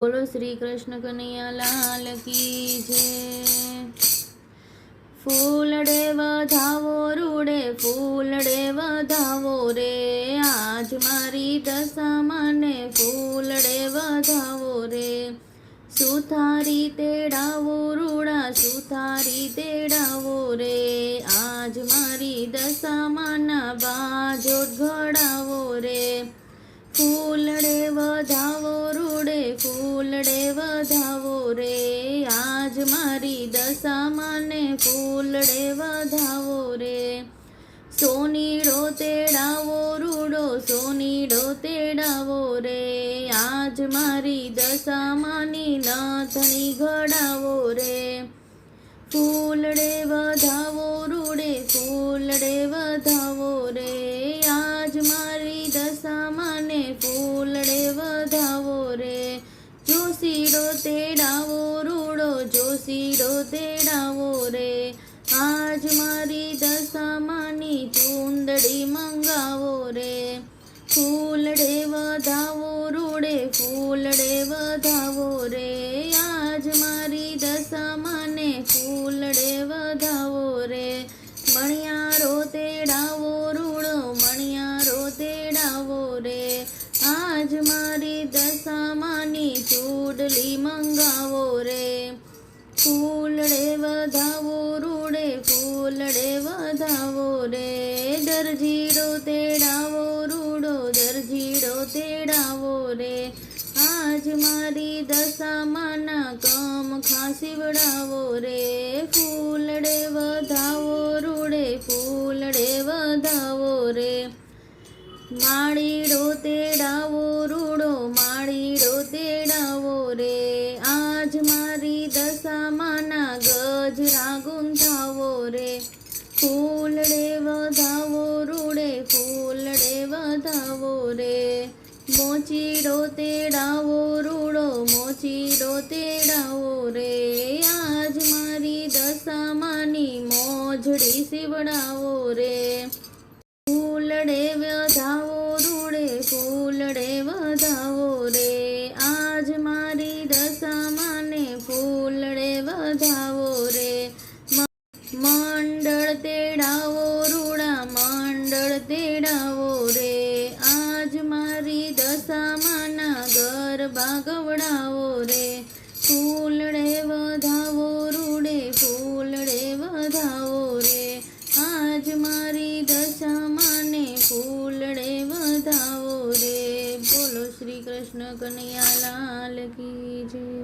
બોલો શ્રી કૃષ્ણ કનૈયા લાલ કી જય। ફૂલડે વધાવો રૂડે ફૂલડે વધાવો રે, આજ મારી દશા મને ફૂલડે વધાવો રે। સુથારી તેડાવો રૂડા સુથારી તેડાવો રે, આજ મારી દશા માના બાજોટ ઘડાવો રે। ફૂલડે વધાવો રૂડે ફૂલડે વધાવો રે, આજ મારી દશા માને ફૂલડે વધાવો રે। સોનીડો તેડાવો રૂડો સોનીડો તેડાવો રે, આજ મારી દશા માની નાથણી ઘડાવો રે। ફૂલડે વધાવો રૂડે ફૂલડે વધાવો રે, આજ મારી દશા માને ફૂલડે વધાવો રે। જોશીડો તેડાવો રૂડો જોશીડો તેડાવો રે, આજ મારી દશા માની ચૂંદડી મંગાવો રે। ફૂલડે વધાવો રૂડે ફૂલડે વધાવો રે, આજ મારી દશા માને ફૂલડે વધાવો રે। મણિયારો તેડાવો રૂડો મણિયારો તેડાવો રે, આજ મારી દશા માની ચૂડલી મંગાવો રે। ફૂલડે વધાવો રૂડે ફૂલડે વધાવો રે, દરજીડો તેડાવો રૂડો દરજીડો તેડાવો રે, આજ મારી દશા માના કમ ખાસીવડાવો રે। ફૂલડે વધાવો રૂડે ફૂલડે વધાવો રે, માળીડો તેડાવો રૂડો માળીડો તેડાવો રે, આજ મારી દશા માના ગજરા ગુંથાવો રે। ફૂલડે વધાવો રૂડે ફૂલડે વધાવો રે, મોચીડો તેડાવો રૂડો મોચીડો તેડાવો રે, આજ મારી દશા માની મોજડી સીવડાવો રે। ફૂલડે વધાવો રૂડે ફૂલડે વધાવો રે, આજ મારી દશા માને ફૂલડે વધાવો રે। મંડળ તેડાવો રૂડા મંડળ તેડાવો રે, આજ મારી દશા માના ગરબા ગવડાવો રે। ફૂલડે વધાવો રૂડે ફૂલડે વધાવો રે, આજ મારી દશા માને ફૂલડે વધાવો રે। બોલો શ્રી કૃષ્ણ કનૈયા લાલ કી જય।